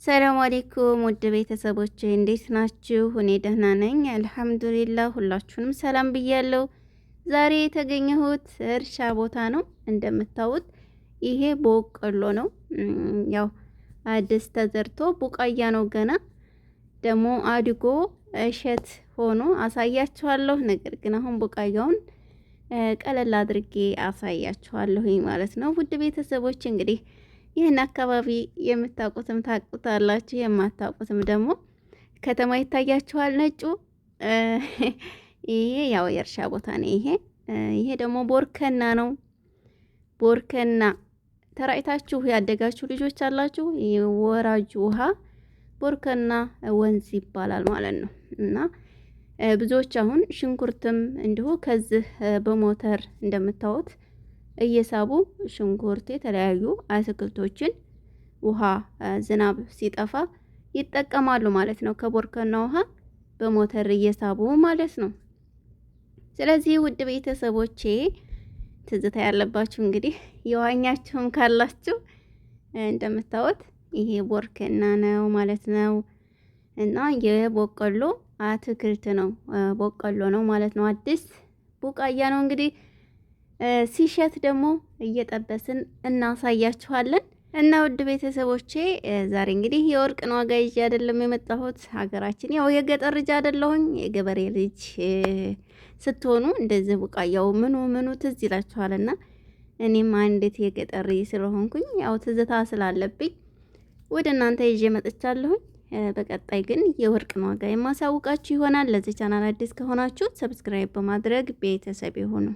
ሰላም አለይኩም ውድ ቤተሰቦቼ እንዴት ናችሁ? እኔ ደህና ነኝ አልሐምዱሊላህ። ሁላችሁንም ሰላም ብያለሁ። ዛሬ የተገኘሁት እርሻ ቦታ ነው። እንደምታዩት ይሄ በቆሎ ነው። ያው አዲስ ተዘርቶ ቡቃያ ነው። ገና ደግሞ አድጎ እሸት ሆኖ አሳያችኋለሁ። ነገር ግን አሁን ቡቃያውን ቀለል አድርጌ አሳያችኋለሁ ማለት ነው። ውድ ቤተሰቦች እንግዲህ ይህን አካባቢ የምታውቁትም ታውቁታላችሁ፣ የማታውቁትም ደግሞ ከተማ ይታያችኋል ነጩ። ይሄ ያው የእርሻ ቦታ ነው። ይሄ ደግሞ ቦርከና ነው። ቦርከና ተራይታችሁ ያደጋችሁ ልጆች አላችሁ። ወራጅ ውሃ ቦርከና ወንዝ ይባላል ማለት ነው። እና ብዙዎች አሁን ሽንኩርትም እንዲሁ ከዚህ በሞተር እንደምታዩት እየሳቡ ሽንኩርት የተለያዩ አትክልቶችን ውሃ ዝናብ ሲጠፋ ይጠቀማሉ ማለት ነው። ከቦርከና ውሃ በሞተር እየሳቡ ማለት ነው። ስለዚህ ውድ ቤተሰቦቼ ትዝታ ያለባችሁ እንግዲህ የዋኛችሁም ካላችሁ እንደምታዩት ይሄ ቦርከና ነው ማለት ነው። እና የበቆሎ አትክልት ነው፣ በቆሎ ነው ማለት ነው። አዲስ ቡቃያ ነው እንግዲህ ሲሸት ደግሞ እየጠበስን እናሳያችኋለን። እና ውድ ቤተሰቦቼ ዛሬ እንግዲህ የወርቅን ዋጋ ይዤ አይደለም የመጣሁት። ሀገራችን ያው የገጠር ልጅ አይደለሁኝ፣ የገበሬ ልጅ ስትሆኑ እንደዚህ ቡቃያው ምኑ ትዝ ይላችኋልና እኔም አንዲት የገጠር ስለሆንኩኝ ያው ትዝታ ስላለብኝ ወደ እናንተ ይዤ መጥቻለሁኝ። በቀጣይ ግን የወርቅን ዋጋ የማሳውቃችሁ ይሆናል። ለዚህ ቻናል አዲስ ከሆናችሁ ሰብስክራይብ በማድረግ ቤተሰብ ይሁኑ።